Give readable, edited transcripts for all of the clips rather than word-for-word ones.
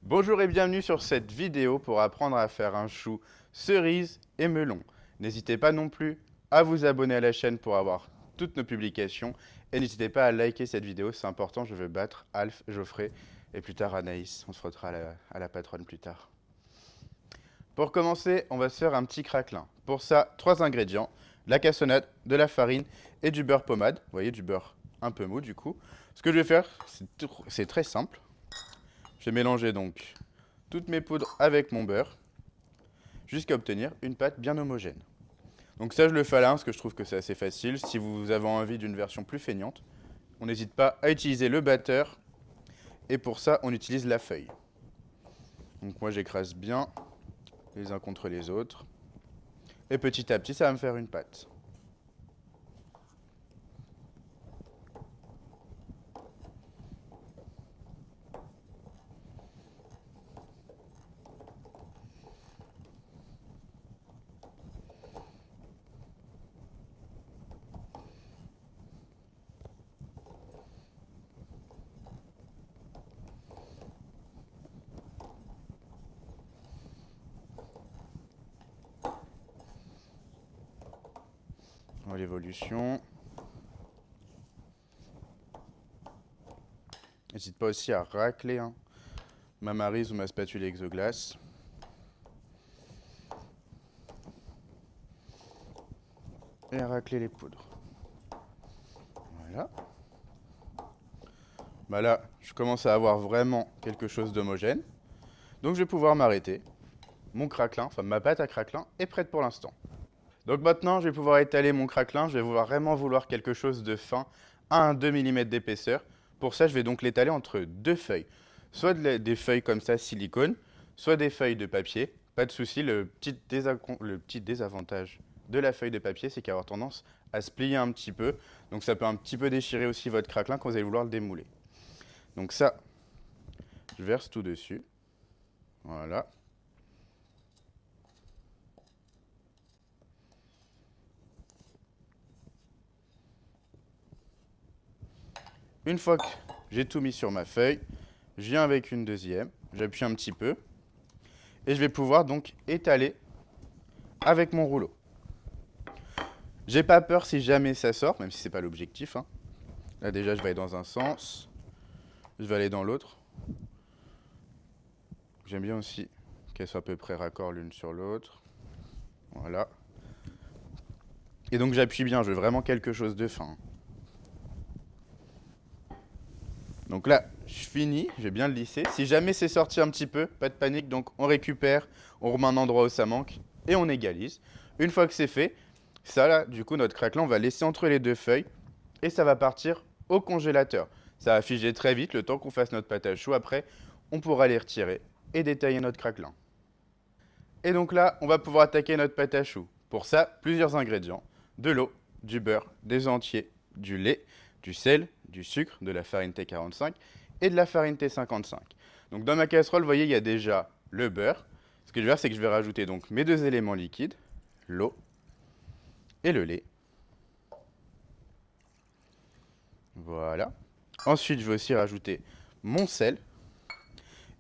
Bonjour et bienvenue sur cette vidéo pour apprendre à faire un chou cerise et melon. N'hésitez pas non plus à vous abonner à la chaîne pour avoir toutes nos publications et n'hésitez pas à liker cette vidéo, c'est important, je veux battre Alf, Geoffrey et plus tard Anaïs, on se frottera à la patronne plus tard. Pour commencer, on va se faire un petit craquelin. Pour ça, 3 ingrédients, de la cassonade, de la farine et du beurre pommade. Vous voyez, du beurre un peu mou du coup. Ce que je vais faire, c'est très simple. Je vais mélanger donc toutes mes poudres avec mon beurre jusqu'à obtenir une pâte bien homogène. Donc ça, je le fais à la main parce que je trouve que c'est assez facile. Si vous avez envie d'une version plus feignante, on n'hésite pas à utiliser le batteur. Et pour ça, on utilise la feuille. Donc moi, j'écrase bien les uns contre les autres. Et petit à petit, ça va me faire une pâte. L'évolution. N'hésite pas aussi à racler ma maryse ou ma spatule exoglace. Et à racler les poudres. Voilà. Bah là, je commence à avoir vraiment quelque chose d'homogène. Donc je vais pouvoir m'arrêter. Mon craquelin, enfin ma pâte à craquelin est prête pour l'instant. Donc maintenant, je vais pouvoir étaler mon craquelin. Je vais vraiment vouloir quelque chose de fin, 1 à 2 mm d'épaisseur. Pour ça, je vais donc l'étaler entre 2 feuilles. Soit des feuilles comme ça, silicone, soit des feuilles de papier. Pas de souci, le petit désavantage de la feuille de papier, c'est qu'elle va avoir tendance à se plier un petit peu. Donc ça peut un petit peu déchirer aussi votre craquelin quand vous allez vouloir le démouler. Donc ça, je verse tout dessus. Voilà. Une fois que j'ai tout mis sur ma feuille, je viens avec une deuxième, j'appuie un petit peu et je vais pouvoir donc étaler avec mon rouleau. J'ai pas peur si jamais ça sort, même si c'est pas l'objectif. Là déjà je vais aller dans un sens, je vais aller dans l'autre. J'aime bien aussi qu'elles soient à peu près raccord l'une sur l'autre. Voilà. Et donc j'appuie bien, je veux vraiment quelque chose de fin. Donc là, je finis, je vais bien le lisser. Si jamais c'est sorti un petit peu, pas de panique, donc on récupère, on remet un endroit où ça manque et on égalise. Une fois que c'est fait, ça là, du coup, notre craquelin, on va laisser entre les 2 feuilles et ça va partir au congélateur. Ça va figer très vite, le temps qu'on fasse notre pâte à choux. Après, on pourra les retirer et détailler notre craquelin. Et donc là, on va pouvoir attaquer notre pâte à choux. Pour ça, plusieurs ingrédients. De l'eau, du beurre, des entiers, du lait, du sel, du sucre, de la farine T45 et de la farine T55. Donc dans ma casserole, vous voyez, il y a déjà le beurre. Ce que je vais faire, c'est que je vais rajouter donc mes 2 éléments liquides, l'eau et le lait. Voilà. Ensuite, je vais aussi rajouter mon sel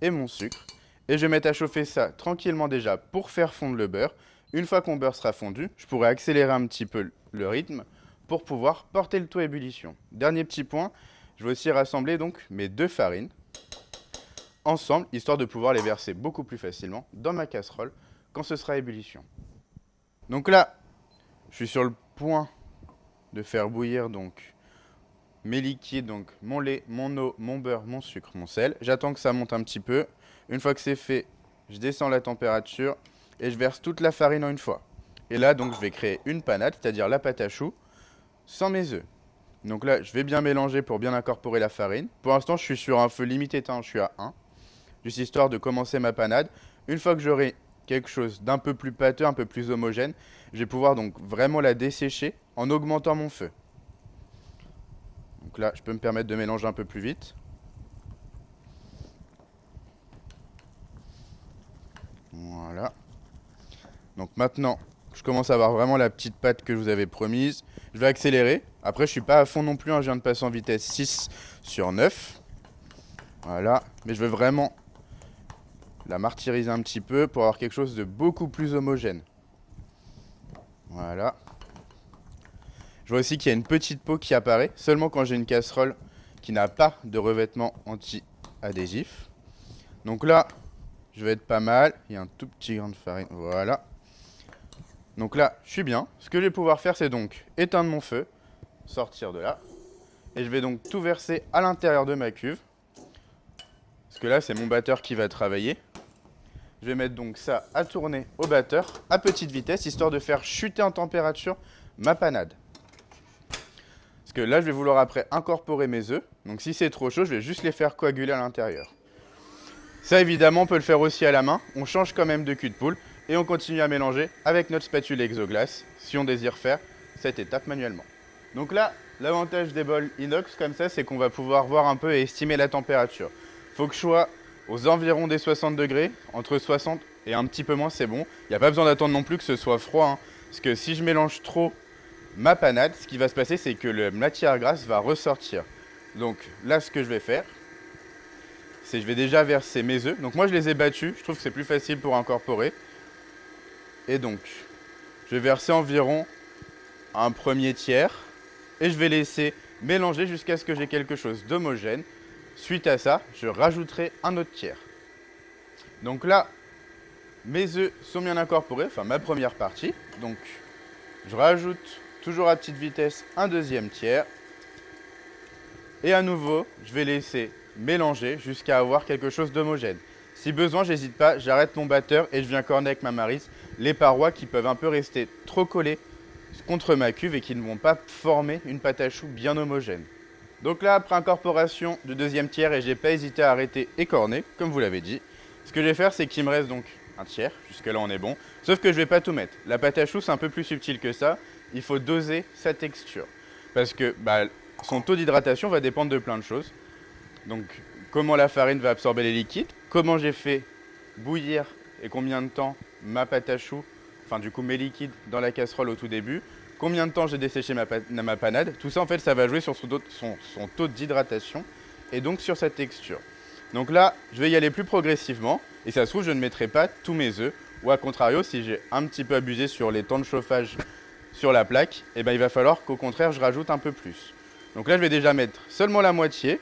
et mon sucre. Et je vais mettre à chauffer ça tranquillement déjà pour faire fondre le beurre. Une fois que mon beurre sera fondu, je pourrai accélérer un petit peu le rythme pour pouvoir porter le tout à ébullition. Dernier petit point, je vais aussi rassembler donc mes 2 farines ensemble, histoire de pouvoir les verser beaucoup plus facilement dans ma casserole quand ce sera à ébullition. Donc là, je suis sur le point de faire bouillir donc mes liquides, donc mon lait, mon eau, mon beurre, mon sucre, mon sel. J'attends que ça monte un petit peu. Une fois que c'est fait, je descends la température et je verse toute la farine en une fois. Et là, donc, je vais créer une panade, c'est-à-dire la pâte à choux, sans mes œufs. Donc là, je vais bien mélanger pour bien incorporer la farine. Pour l'instant, je suis sur un feu limité éteint, je suis à 1. Juste histoire de commencer ma panade. Une fois que j'aurai quelque chose d'un peu plus pâteux, un peu plus homogène, je vais pouvoir donc vraiment la dessécher en augmentant mon feu. Donc là, je peux me permettre de mélanger un peu plus vite. Voilà. Donc maintenant, je commence à avoir vraiment la petite pâte que je vous avais promise. Je vais accélérer. Après, je suis pas à fond non plus, je viens de passer en vitesse 6 sur 9. Voilà. Mais je veux vraiment la martyriser un petit peu pour avoir quelque chose de beaucoup plus homogène. Voilà. Je vois aussi qu'il y a une petite peau qui apparaît seulement quand j'ai une casserole qui n'a pas de revêtement anti-adhésif. Donc là, je vais être pas mal. Il y a un tout petit grain de farine. Voilà. Donc là, je suis bien. Ce que je vais pouvoir faire, c'est donc éteindre mon feu, sortir de là. Et je vais donc tout verser à l'intérieur de ma cuve. Parce que là, c'est mon batteur qui va travailler. Je vais mettre donc ça à tourner au batteur à petite vitesse, histoire de faire chuter en température ma panade. Parce que là, je vais vouloir après incorporer mes œufs. Donc si c'est trop chaud, je vais juste les faire coaguler à l'intérieur. Ça, évidemment, on peut le faire aussi à la main. On change quand même de cul de poule et on continue à mélanger avec notre spatule Exoglass si on désire faire cette étape manuellement. Donc là, l'avantage des bols inox comme ça, c'est qu'on va pouvoir voir un peu et estimer la température. Il faut que je sois aux environs des 60 degrés, entre 60 et un petit peu moins, c'est bon. Il n'y a pas besoin d'attendre non plus que ce soit froid, hein, parce que si je mélange trop ma panade, ce qui va se passer, c'est que la matière grasse va ressortir. Donc là, ce que je vais faire, c'est que je vais déjà verser mes œufs. Donc moi, je les ai battus. Je trouve que c'est plus facile pour incorporer. Et donc, je vais verser environ un premier tiers. Et je vais laisser mélanger jusqu'à ce que j'ai quelque chose d'homogène. Suite à ça, je rajouterai un autre tiers. Donc là, mes œufs sont bien incorporés. Enfin, ma première partie. Donc, je rajoute toujours à petite vitesse un deuxième tiers. Et à nouveau, je vais laisser mélanger jusqu'à avoir quelque chose d'homogène. Si besoin, j'hésite pas, j'arrête mon batteur et je viens corner avec ma maryse les parois qui peuvent un peu rester trop collées contre ma cuve et qui ne vont pas former une pâte à choux bien homogène. Donc là, après incorporation du deuxième tiers, et j'ai pas hésité à arrêter et corner, comme vous l'avez dit, ce que je vais faire, c'est qu'il me reste donc un tiers, jusque là on est bon, sauf que je vais pas tout mettre. La pâte à choux, c'est un peu plus subtil que ça, il faut doser sa texture. Parce que son taux d'hydratation va dépendre de plein de choses. Donc, comment la farine va absorber les liquides, comment j'ai fait bouillir et combien de temps ma pâte à choux, enfin du coup mes liquides dans la casserole au tout début, combien de temps j'ai desséché ma panade, tout ça en fait ça va jouer sur son taux d'hydratation et donc sur sa texture. Donc là, je vais y aller plus progressivement et ça se trouve je ne mettrai pas tous mes œufs ou à contrario si j'ai un petit peu abusé sur les temps de chauffage sur la plaque, il va falloir qu'au contraire je rajoute un peu plus. Donc là je vais déjà mettre seulement la moitié.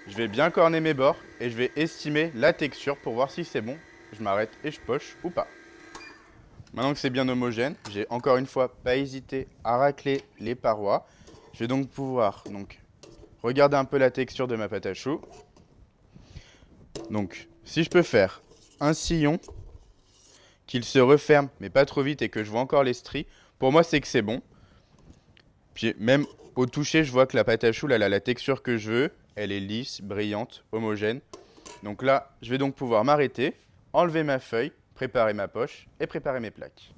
Je vais bien corner mes bords et je vais estimer la texture pour voir si c'est bon. Je m'arrête et je poche ou pas. Maintenant que c'est bien homogène, j'ai encore une fois pas hésité à racler les parois. Je vais donc pouvoir regarder un peu la texture de ma pâte à choux. Donc si je peux faire un sillon, qu'il se referme mais pas trop vite et que je vois encore les stries, pour moi c'est que c'est bon. Puis même au toucher, je vois que la pâte à choux, elle a la texture que je veux. Elle est lisse, brillante, homogène. Donc là, je vais donc pouvoir m'arrêter, enlever ma feuille, préparer ma poche et préparer mes plaques.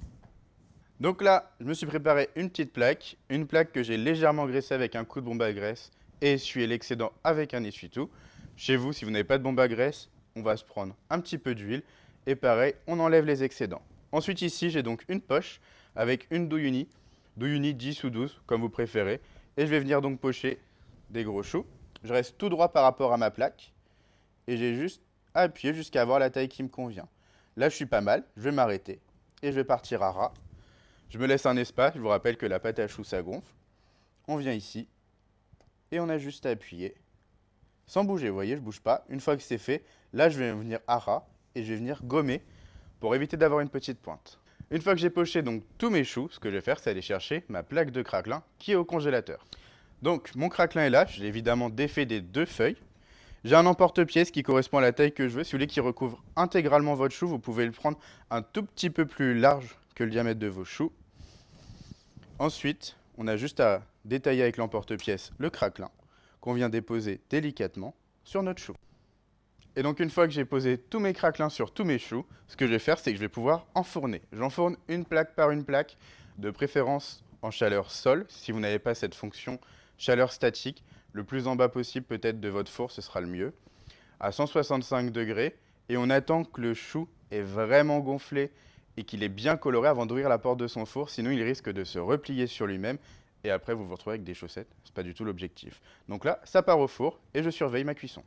Donc là, je me suis préparé une petite plaque, une plaque que j'ai légèrement graissée avec un coup de bombe à graisse et essuyé l'excédent avec un essuie-tout. Chez vous, si vous n'avez pas de bombe à graisse, on va se prendre un petit peu d'huile et pareil, on enlève les excédents. Ensuite ici, j'ai donc une poche avec une douille unie 10 ou 12 comme vous préférez et je vais venir donc pocher des gros choux. Je reste tout droit par rapport à ma plaque et j'ai juste à appuyer jusqu'à avoir la taille qui me convient. Là, je suis pas mal, je vais m'arrêter et je vais partir à ras. Je me laisse un espace, je vous rappelle que la pâte à choux, ça gonfle. On vient ici et on a juste à appuyer sans bouger, vous voyez, je bouge pas. Une fois que c'est fait, là, je vais venir à ras et je vais venir gommer pour éviter d'avoir une petite pointe. Une fois que j'ai poché donc tous mes choux, ce que je vais faire, c'est aller chercher ma plaque de craquelin qui est au congélateur. Donc mon craquelin est là, je l'ai évidemment défait des deux feuilles. J'ai un emporte-pièce qui correspond à la taille que je veux. Si vous voulez qu'il recouvre intégralement votre chou, vous pouvez le prendre un tout petit peu plus large que le diamètre de vos choux. Ensuite, on a juste à détailler avec l'emporte-pièce le craquelin qu'on vient déposer délicatement sur notre chou. Et donc une fois que j'ai posé tous mes craquelins sur tous mes choux, ce que je vais faire, c'est que je vais pouvoir enfourner. J'enfourne une plaque par une plaque, de préférence en chaleur sol, si vous n'avez pas cette fonction chaleur statique, le plus en bas possible peut-être de votre four, ce sera le mieux, à 165 degrés, et on attend que le chou est vraiment gonflé et qu'il est bien coloré avant d'ouvrir la porte de son four, sinon il risque de se replier sur lui-même, et après vous vous retrouvez avec des chaussettes, c'est pas du tout l'objectif. Donc là, ça part au four, et je surveille ma cuisson.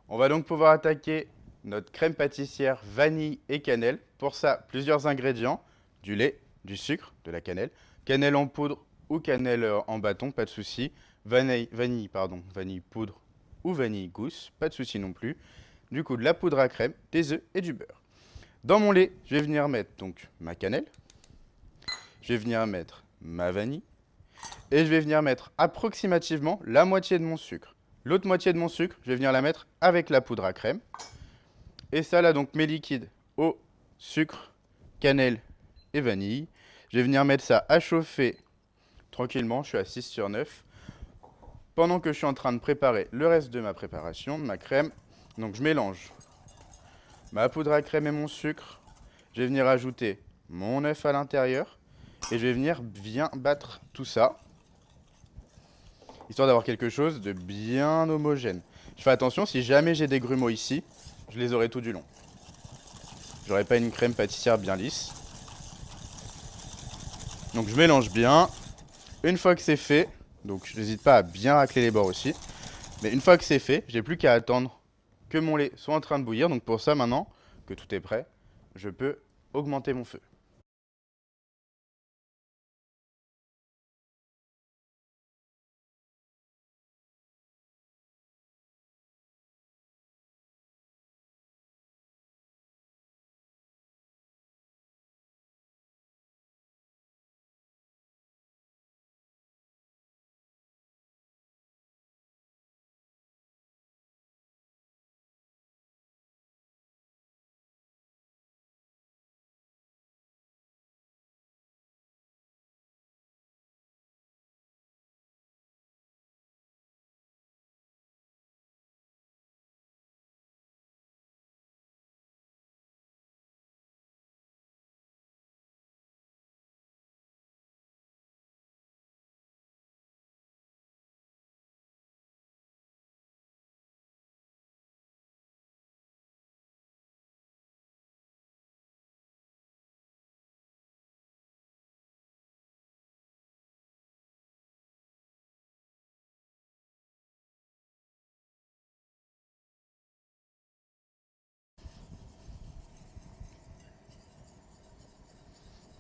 On va donc pouvoir attaquer notre crème pâtissière vanille et cannelle. Pour ça, plusieurs ingrédients, du lait, du sucre, de la cannelle en poudre ou cannelle en bâton, pas de souci. Vanille poudre ou vanille gousse, pas de souci non plus. Du coup, de la poudre à crème, des œufs et du beurre. Dans mon lait, je vais venir mettre donc ma cannelle, je vais venir mettre ma vanille et je vais venir mettre approximativement la moitié de mon sucre. L'autre moitié de mon sucre, je vais venir la mettre avec la poudre à crème. Et ça là, donc mes liquides, eau, sucre, cannelle et vanille. Je vais venir mettre ça à chauffer tranquillement, je suis à 6 sur 9. Pendant que je suis en train de préparer le reste de ma préparation, de ma crème, donc je mélange ma poudre à crème et mon sucre. Je vais venir ajouter mon œuf à l'intérieur et je vais venir bien battre tout ça, histoire d'avoir quelque chose de bien homogène. Je fais attention, si jamais j'ai des grumeaux ici, je les aurai tout du long. J'aurai pas une crème pâtissière bien lisse. Donc je mélange bien. Une fois que c'est fait, donc je n'hésite pas à bien racler les bords aussi. Mais une fois que c'est fait, j'ai plus qu'à attendre que mon lait soit en train de bouillir. Donc pour ça, maintenant que tout est prêt, je peux augmenter mon feu.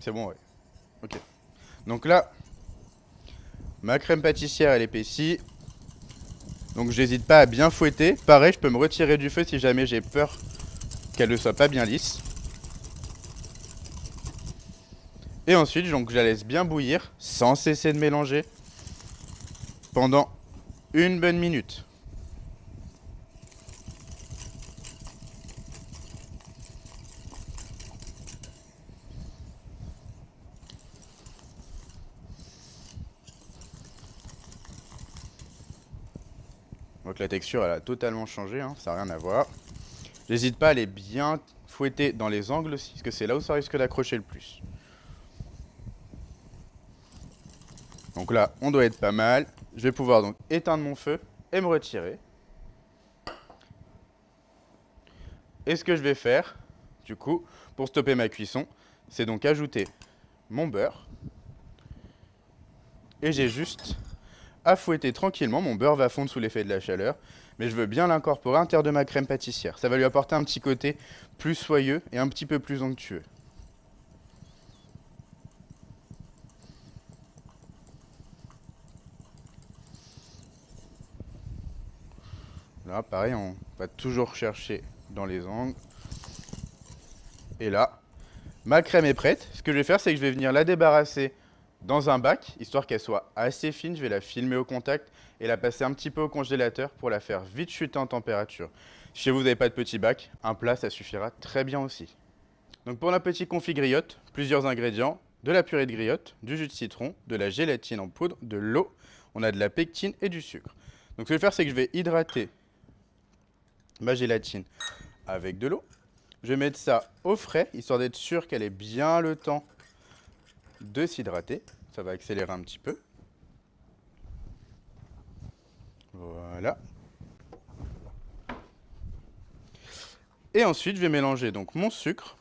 C'est bon, ouais. Ok. Donc là, ma crème pâtissière, elle épaissit. Donc je n'hésite pas à bien fouetter. Pareil, je peux me retirer du feu si jamais j'ai peur qu'elle ne soit pas bien lisse. Et ensuite, donc, je la laisse bien bouillir sans cesser de mélanger pendant une bonne minute. Donc la texture, elle a totalement changé, hein, ça n'a rien à voir. N'hésite pas à les bien fouetter dans les angles aussi, parce que c'est là où ça risque d'accrocher le plus. Donc là, on doit être pas mal. Je vais pouvoir donc éteindre mon feu et me retirer. Et ce que je vais faire, du coup, pour stopper ma cuisson, c'est donc ajouter mon beurre. Et j'ai juste à fouetter tranquillement. Mon beurre va fondre sous l'effet de la chaleur, mais je veux bien l'incorporer à l'intérieur de ma crème pâtissière. Ça va lui apporter un petit côté plus soyeux et un petit peu plus onctueux. Là, pareil, on va toujours chercher dans les angles. Et là, ma crème est prête. Ce que je vais faire, c'est que je vais venir la débarrasser dans un bac, histoire qu'elle soit assez fine. Je vais la filmer au contact et la passer un petit peu au congélateur pour la faire vite chuter en température. Si chez vous, vous n'avez pas de petit bac, un plat, ça suffira très bien aussi. Donc pour la petite confit griotte, plusieurs ingrédients, de la purée de griotte, du jus de citron, de la gélatine en poudre, de l'eau, on a de la pectine et du sucre. Donc ce que je vais faire, c'est que je vais hydrater ma gélatine avec de l'eau. Je vais mettre ça au frais, histoire d'être sûr qu'elle ait bien le temps de s'hydrater. Ça va accélérer un petit peu. Voilà. Et ensuite, je vais mélanger donc mon sucre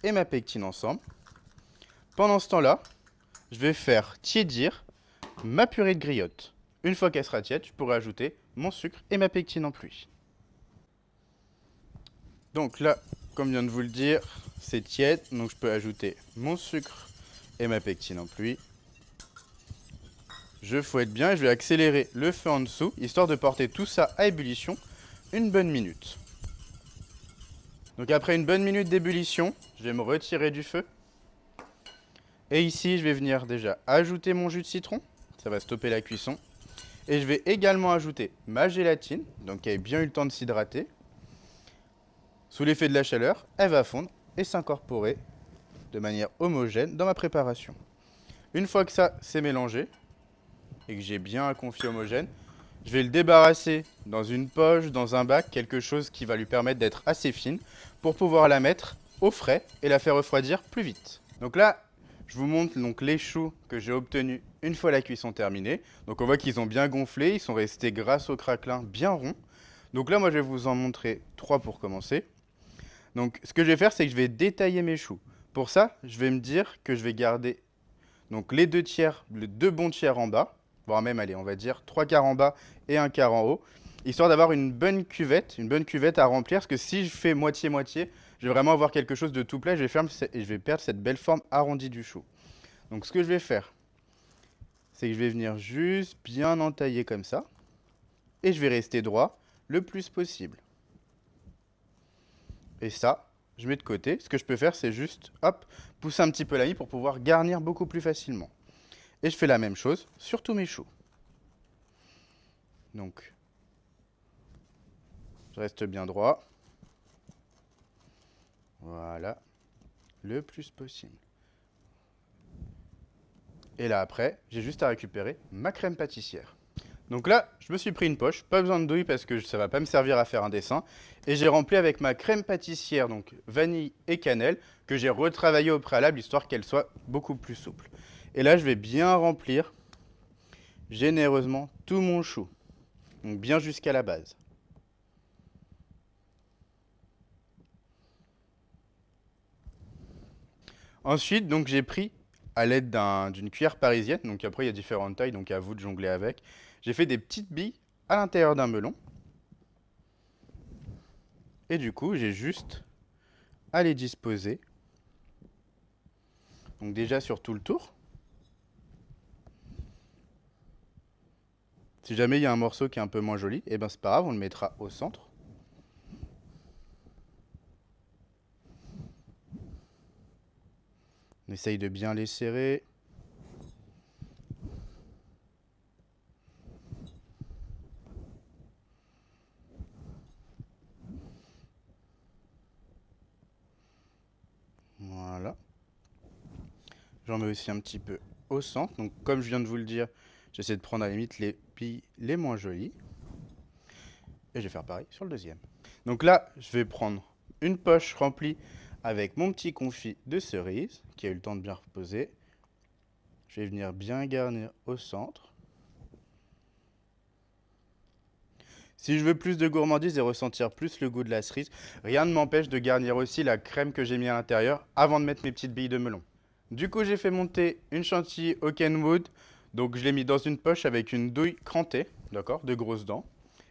et ma pectine ensemble. Pendant ce temps-là, je vais faire tiédir ma purée de griotte. Une fois qu'elle sera tiède, je pourrai ajouter mon sucre et ma pectine en plus. Donc là, comme je viens de vous le dire, c'est tiède, donc je peux ajouter mon sucre et ma pectine en pluie. Je fouette bien et je vais accélérer le feu en dessous, histoire de porter tout ça à ébullition une bonne minute. Donc après une bonne minute d'ébullition, je vais me retirer du feu. Et ici, je vais venir déjà ajouter mon jus de citron, ça va stopper la cuisson. Et je vais également ajouter ma gélatine, donc qui a bien eu le temps de s'hydrater. Sous l'effet de la chaleur, elle va fondre et s'incorporer de manière homogène dans ma préparation. Une fois que ça c'est mélangé et que j'ai bien un confit homogène, je vais le débarrasser dans une poche, dans un bac, quelque chose qui va lui permettre d'être assez fine pour pouvoir la mettre au frais et la faire refroidir plus vite. Donc là, je vous montre donc les choux que j'ai obtenus une fois la cuisson terminée. Donc on voit qu'ils ont bien gonflé, ils sont restés grâce au craquelin bien ronds. Donc là, moi je vais vous en montrer 3 pour commencer. Donc ce que je vais faire, c'est que je vais détailler mes choux. Pour ça, je vais me dire que je vais garder donc les 2 tiers, les 2 bons tiers en bas, voire même, allez, on va dire 3 quarts en bas et 1 quart en haut, histoire d'avoir une bonne cuvette à remplir, parce que si je fais moitié-moitié, je vais vraiment avoir quelque chose de tout plat et je vais perdre cette belle forme arrondie du chou. Donc ce que je vais faire, c'est que je vais venir juste bien entailler comme ça, et je vais rester droit le plus possible. Et ça, je mets de côté. Ce que je peux faire, c'est juste, hop, pousser un petit peu la mie pour pouvoir garnir beaucoup plus facilement. Et je fais la même chose sur tous mes choux. Donc, je reste bien droit. Voilà, le plus possible. Et là, après, j'ai juste à récupérer ma crème pâtissière. Donc là, je me suis pris une poche, pas besoin de douille parce que ça va pas me servir à faire un dessin. Et j'ai rempli avec ma crème pâtissière, donc vanille et cannelle, que j'ai retravaillé au préalable, histoire qu'elle soit beaucoup plus souple. Et là, je vais bien remplir généreusement tout mon chou, donc bien jusqu'à la base. Ensuite, donc j'ai pris à l'aide d'une cuillère parisienne, donc après il y a différentes tailles, donc à vous de jongler avec. J'ai fait des petites billes à l'intérieur d'un melon. Et du coup, j'ai juste à les disposer. Donc déjà sur tout le tour. Si jamais il y a un morceau qui est un peu moins joli, et ben c'est pas grave, on le mettra au centre. On essaye de bien les serrer. Voilà. J'en mets aussi un petit peu au centre. Donc comme je viens de vous le dire, j'essaie de prendre à la limite les billes les moins jolies. Et je vais faire pareil sur le deuxième. Donc là, je vais prendre une poche remplie avec mon petit confit de cerise qui a eu le temps de bien reposer. Je vais venir bien garnir au centre. Si je veux plus de gourmandise et ressentir plus le goût de la cerise, rien ne m'empêche de garnir aussi la crème que j'ai mis à l'intérieur avant de mettre mes petites billes de melon. Du coup, j'ai fait monter une chantilly au Kenwood. Donc je l'ai mis dans une poche avec une douille crantée, d'accord, de grosses dents.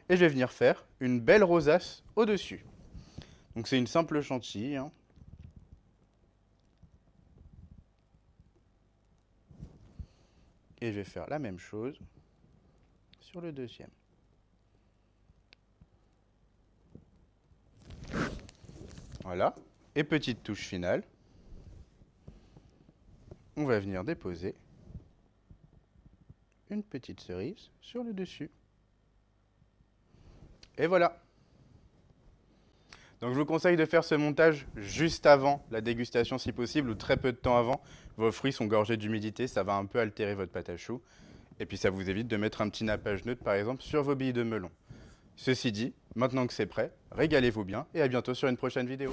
Et je vais venir faire une belle rosace au-dessus. Donc c'est une simple chantilly, hein. Et je vais faire la même chose sur le deuxième. Voilà. Et petite touche finale. On va venir déposer une petite cerise sur le dessus. Et voilà. Donc je vous conseille de faire ce montage juste avant la dégustation si possible, ou très peu de temps avant. Vos fruits sont gorgés d'humidité, ça va un peu altérer votre pâte à choux. Et puis ça vous évite de mettre un petit nappage neutre par exemple sur vos billes de melon. Ceci dit, maintenant que c'est prêt, régalez-vous bien et à bientôt sur une prochaine vidéo.